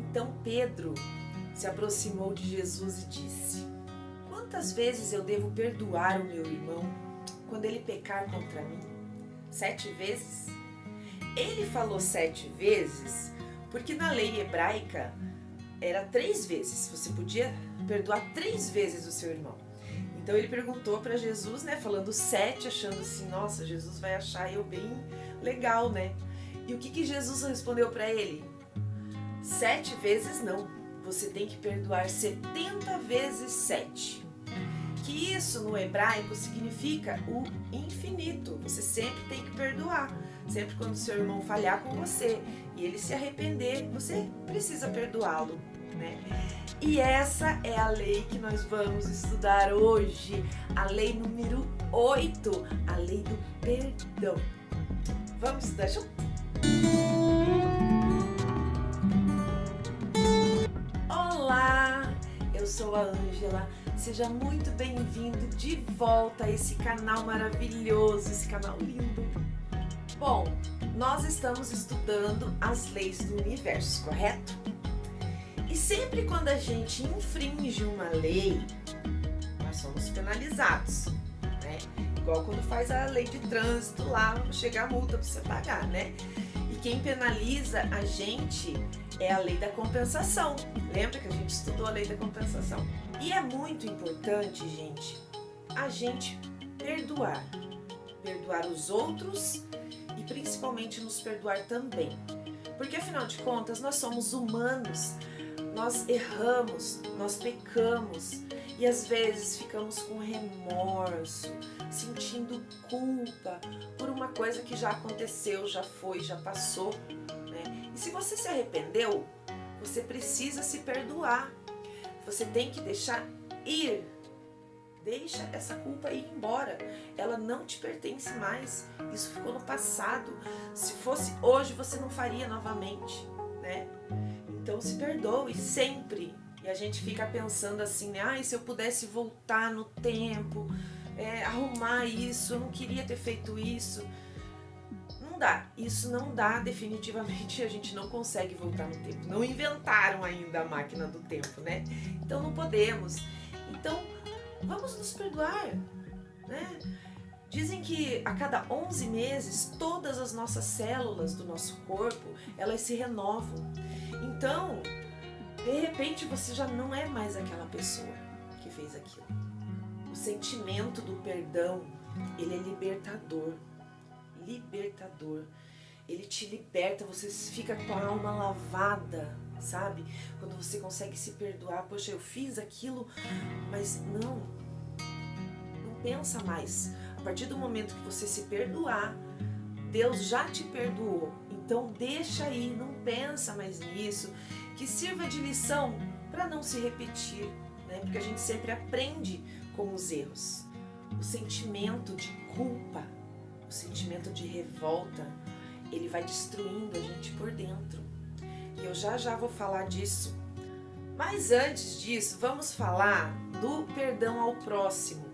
Então Pedro se aproximou de Jesus e disse: quantas vezes eu devo perdoar o meu irmão quando ele pecar contra mim? 7 vezes? Ele falou 7 vezes porque na lei hebraica era 3 vezes. Você podia perdoar 3 vezes o seu irmão. Então ele perguntou para Jesus, né, falando 7, achando assim, nossa, Jesus vai achar eu bem legal, né? E o que Jesus respondeu para ele? 7 vezes não. Você tem que perdoar 70 vezes 7. Que isso no hebraico significa o infinito. Você sempre tem que perdoar. Sempre quando seu irmão falhar com você e ele se arrepender, você precisa perdoá-lo, né? E essa é a lei que nós vamos estudar hoje, a lei número 8, a lei do perdão. Vamos estudar junto? Olá, eu sou a Ângela, seja muito bem-vindo de volta a esse canal maravilhoso, esse canal lindo. Bom, nós estamos estudando as leis do universo, correto? E sempre quando a gente infringe uma lei, nós somos penalizados, né? Igual quando faz a lei de trânsito lá, chega a multa para você pagar, né? E quem penaliza a gente é a lei da compensação. Lembra que a gente estudou a lei da compensação? E é muito importante, gente, a gente perdoar. Perdoar os outros e principalmente nos perdoar também. Porque afinal de contas, nós somos humanos. Nós erramos, nós pecamos e às vezes ficamos com remorso, sentindo culpa por uma coisa que já aconteceu, já foi, já passou, né? E se você se arrependeu, você precisa se perdoar. Você tem que deixar ir. Deixa essa culpa ir embora. Ela não te pertence mais. Isso ficou no passado. Se fosse hoje, você não faria novamente, né? Então se perdoe sempre. E a gente fica pensando assim, né? Ai, se eu pudesse voltar no tempo, arrumar isso, eu não queria ter feito isso. Não dá. Isso não dá, definitivamente. A gente não consegue voltar no tempo. Não inventaram ainda a máquina do tempo, né? Então não podemos. Então vamos nos perdoar, né? Dizem que a cada 11 meses, todas as nossas células do nosso corpo, elas se renovam. Então, de repente, você já não é mais aquela pessoa que fez aquilo. O sentimento do perdão, ele é libertador. Libertador. Ele te liberta, você fica com a alma lavada, sabe? Quando você consegue se perdoar, poxa, eu fiz aquilo, mas não pensa mais. A partir do momento que você se perdoar, Deus já te perdoou. Então deixa aí, não pensa mais nisso, que sirva de lição para não se repetir, né? Porque a gente sempre aprende com os erros. O sentimento de culpa, o sentimento de revolta, ele vai destruindo a gente por dentro. E eu já vou falar disso. Mas antes disso, vamos falar do perdão ao próximo.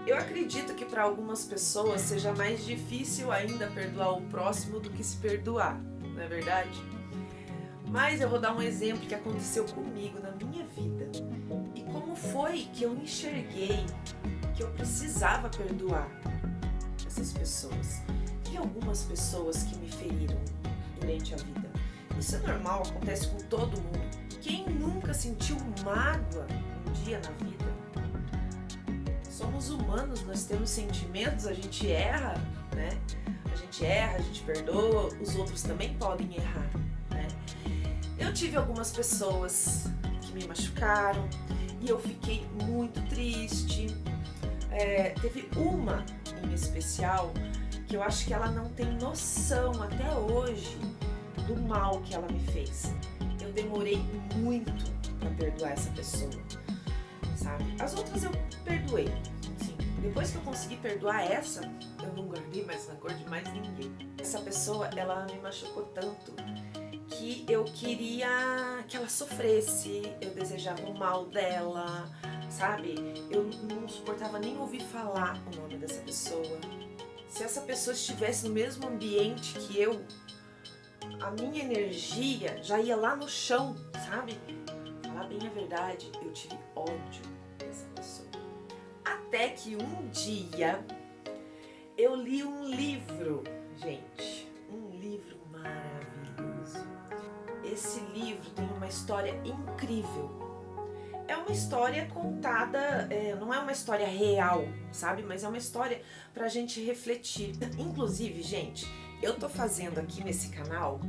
Eu acredito que para algumas pessoas seja mais difícil ainda perdoar o próximo do que se perdoar, não é verdade? Mas eu vou dar um exemplo que aconteceu comigo na minha vida. E como foi que eu enxerguei que eu precisava perdoar essas pessoas. E algumas pessoas que me feriram durante a vida. Isso é normal, acontece com todo mundo. Quem nunca sentiu mágoa um dia na vida? Somos humanos, nós temos sentimentos, a gente erra, né? A gente erra, a gente perdoa, os outros também podem errar, né? Eu tive algumas pessoas que me machucaram e eu fiquei muito triste. Teve uma em especial que eu acho que ela não tem noção até hoje do mal que ela me fez. Eu demorei muito para perdoar essa pessoa, sabe? As outras eu perdoei, sim. Depois que eu consegui perdoar essa, eu não guardei mais rancor de mais ninguém. Essa pessoa, ela me machucou tanto que eu queria que ela sofresse, eu desejava o mal dela, sabe? Eu não suportava nem ouvir falar o nome dessa pessoa. Se essa pessoa estivesse no mesmo ambiente que eu a minha energia já ia lá no chão, sabe? Falar bem a verdade, eu tive ódio dessa pessoa. Até que um dia eu li um livro, gente, um livro maravilhoso. Esse livro tem uma história incrível. É uma história contada, não é uma história real, sabe? Mas é uma história pra gente refletir. Inclusive, gente, eu tô fazendo aqui nesse canal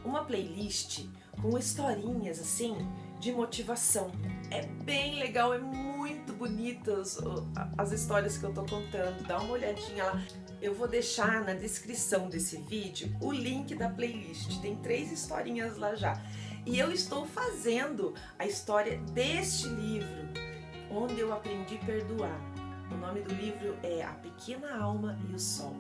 uma playlist com historinhas, assim, de motivação. É bem legal, é muito bonitas as histórias que eu tô contando. Dá uma olhadinha lá. Eu vou deixar na descrição desse vídeo o link da playlist. Tem 3 historinhas lá já. E eu estou fazendo a história deste livro, onde eu aprendi a perdoar. O nome do livro é A Pequena Alma e o Sol.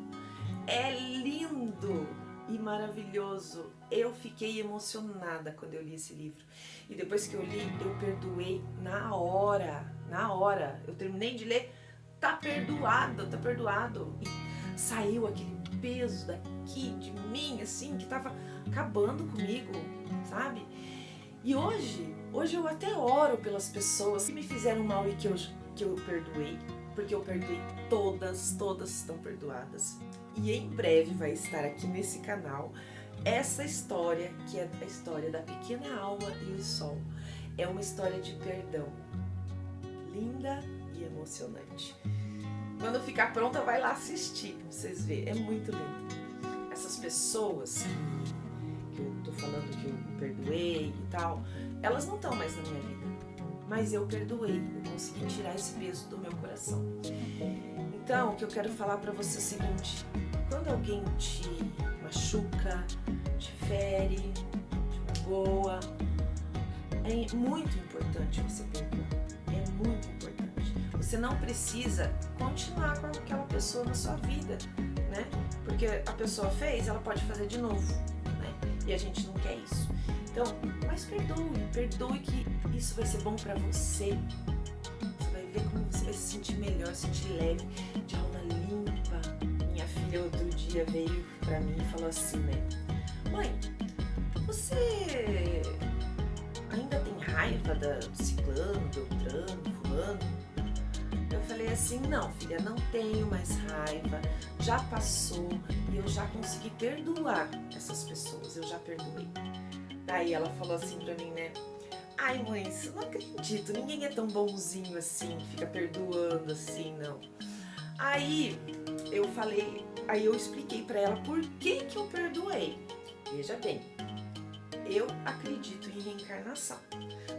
É lindo e maravilhoso. Eu fiquei emocionada quando eu li esse livro. E depois que eu li, eu perdoei na hora. Na hora. Eu terminei de ler, tá perdoado, tá perdoado. E saiu aquele peso daqui de mim, assim, que tava acabando comigo, sabe? E hoje eu até oro pelas pessoas que me fizeram mal e que eu perdoei, porque eu perdoei todas estão perdoadas. E em breve vai estar aqui nesse canal essa história, que é a história da Pequena Alma e o Sol. É uma história de perdão, linda e emocionante. Quando ficar pronta, vai lá assistir, pra vocês verem, é muito lindo. Essas pessoas que eu tô falando que eu perdoei e tal, elas não estão mais na minha vida, mas eu perdoei, eu consegui tirar esse peso do meu coração. Então, o que eu quero falar pra você é o seguinte: quando alguém te machuca, te fere, te magoa, é muito importante você perdoar, é muito importante. Você não precisa continuar com aquela pessoa na sua vida, né? Porque a pessoa fez, ela pode fazer de novo, né? E a gente não quer isso. Então, mas perdoe que isso vai ser bom pra você. Você vai ver como você vai se sentir melhor, se sentir leve, de alma limpa. Minha filha outro dia veio pra mim e falou assim, né? Mãe, você ainda tem raiva do ciclano, beltrano, fulano? Eu falei assim, não filha, não tenho mais raiva, já passou e eu já consegui perdoar essas pessoas, eu já perdoei. Daí ela falou assim pra mim, né? Ai mãe, eu não acredito, ninguém é tão bonzinho assim, fica perdoando assim, não. Aí eu expliquei pra ela por que eu perdoei. Veja bem, eu acredito em reencarnação.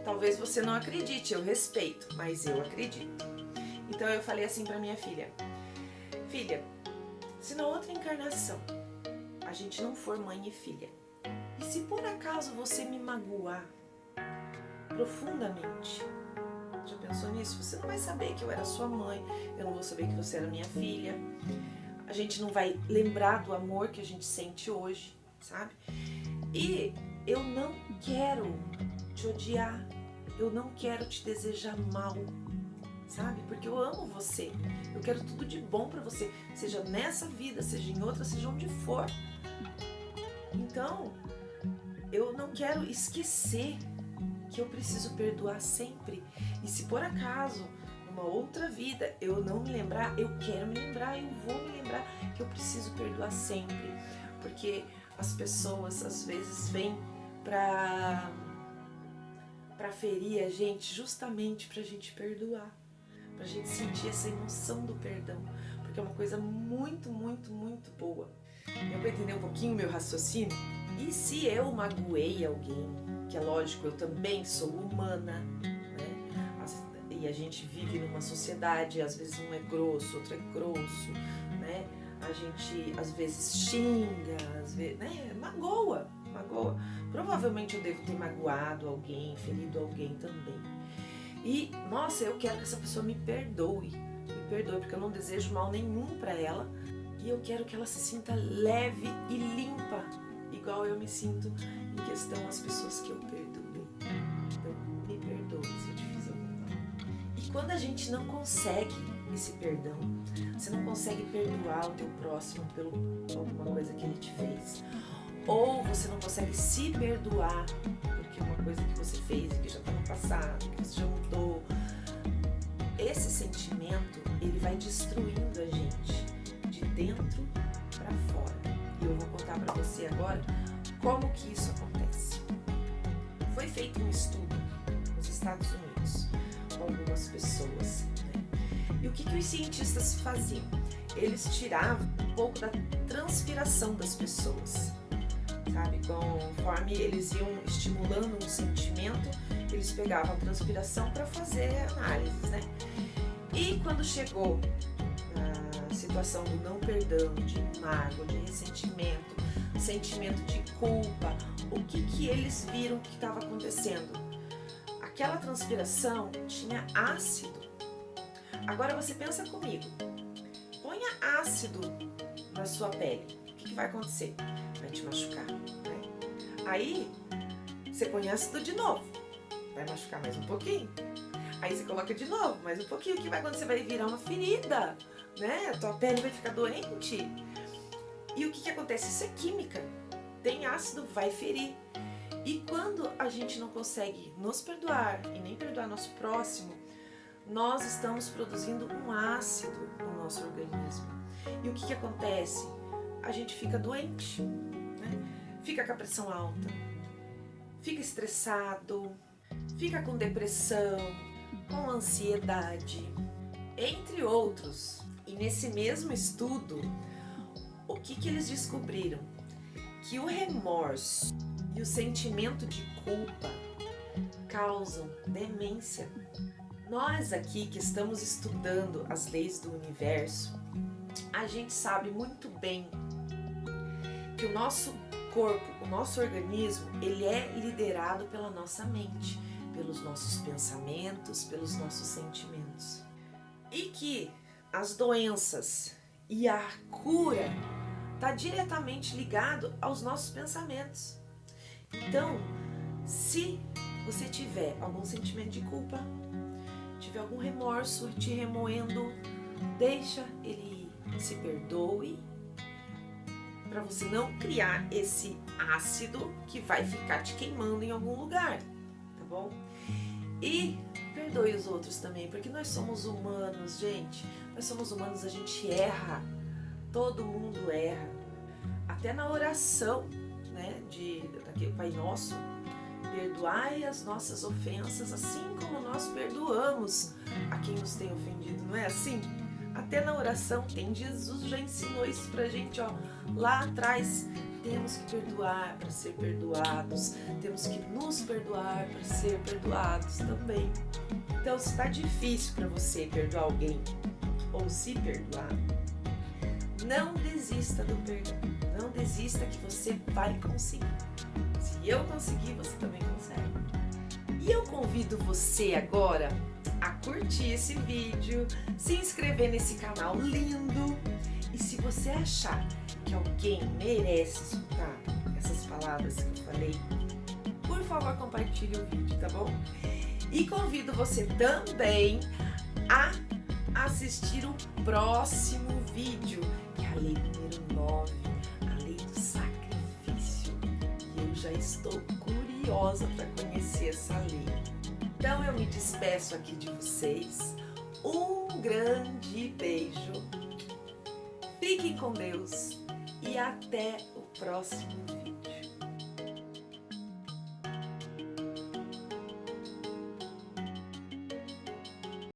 Talvez você não acredite, eu respeito, mas eu acredito. Então eu falei assim pra minha filha: filha, se na outra encarnação a gente não for mãe e filha, e se por acaso você me magoar profundamente, já pensou nisso? Você não vai saber que eu era sua mãe, eu não vou saber que você era minha filha, a gente não vai lembrar do amor que a gente sente hoje, sabe? E eu não quero te odiar, eu não quero te desejar mal, sabe? Porque eu amo você, eu quero tudo de bom pra você, seja nessa vida, seja em outra, seja onde for. Então, eu não quero esquecer que eu preciso perdoar sempre. E se por acaso, numa outra vida, eu não me lembrar, eu quero me lembrar, eu vou me lembrar que eu preciso perdoar sempre. Porque as pessoas, às vezes, vêm pra ferir a gente, justamente pra gente perdoar. Pra gente sentir essa emoção do perdão. Porque é uma coisa muito, muito, muito boa. Eu vou entender um pouquinho o meu raciocínio? E se eu magoei alguém, que é lógico, eu também sou humana, né? E a gente vive numa sociedade, às vezes um é grosso, outro é grosso, né? A gente às vezes xinga, às vezes, né? Magoa. Provavelmente eu devo ter magoado alguém, ferido alguém também. E, nossa, eu quero que essa pessoa me perdoe, porque eu não desejo mal nenhum pra ela. E eu quero que ela se sinta leve e limpa, igual eu me sinto em questão às pessoas que eu perdoo. Então, me perdoe se eu te fiz algum mal. E quando a gente não consegue esse perdão, você não consegue perdoar o teu próximo por alguma coisa que ele te fez, ou você não consegue se perdoar porque é uma coisa que você fez e que já está no passado, que você já mudou. Esse sentimento, ele vai destruindo a gente de dentro para fora. E eu vou contar para você agora como que isso acontece. Foi feito um estudo nos Estados Unidos com algumas pessoas, né? E o que os cientistas faziam? Eles tiravam um pouco da transpiração das pessoas, sabe? Conforme eles iam estimulando um sentimento, eles pegavam a transpiração para fazer análises, né? E quando chegou na situação do não perdão, de mágoa, de ressentimento, sentimento de culpa, o que eles viram que estava acontecendo? Aquela transpiração tinha ácido. Agora você pensa comigo, ponha ácido na sua pele, o que vai acontecer? Vai te machucar, né? Aí você põe ácido de novo, vai machucar mais um pouquinho. Aí você coloca de novo, mais um pouquinho, o que vai acontecer? Vai virar uma ferida, né? A tua pele vai ficar doente. E o que acontece? Isso é química. Tem ácido, vai ferir. E quando a gente não consegue nos perdoar e nem perdoar nosso próximo, nós estamos produzindo um ácido no nosso organismo. E o que acontece? A gente fica doente, né? Fica com a pressão alta, fica estressado, fica com depressão, com ansiedade, entre outros. E nesse mesmo estudo, o que eles descobriram? Que o remorso e o sentimento de culpa causam demência. Nós aqui que estamos estudando as leis do universo, a gente sabe muito bem que o nosso corpo, o nosso organismo, ele é liderado pela nossa mente, pelos nossos pensamentos, pelos nossos sentimentos. E que as doenças e a cura está diretamente ligado aos nossos pensamentos. Então, se você tiver algum sentimento de culpa, tiver algum remorso te remoendo, deixa ele ir, se perdoe, para você não criar esse ácido que vai ficar te queimando em algum lugar, tá bom? E perdoe os outros também, porque nós somos humanos, gente. Nós somos humanos, a gente erra. Todo mundo erra. Até na oração, né, daquele Pai Nosso, perdoai as nossas ofensas, assim como nós perdoamos a quem nos tem ofendido, não é assim? Até na oração tem, Jesus já ensinou isso pra gente, ó, lá atrás. Temos que perdoar para ser perdoados, temos que nos perdoar para ser perdoados também. Então, se está difícil para você perdoar alguém ou se perdoar, não desista do perdão, não desista que você vai conseguir. Se eu conseguir, você também consegue. E eu convido você agora a curtir esse vídeo, se inscrever nesse canal lindo. E se você achar que alguém merece escutar essas palavras que eu falei, por favor, compartilhe o vídeo, tá bom? E convido você também a assistir o próximo vídeo, que é a lei número 9, a lei do sacrifício. E eu já estou curiosa para conhecer essa lei. Então eu me despeço aqui de vocês. Um grande beijo. Fiquem com Deus e até o próximo vídeo.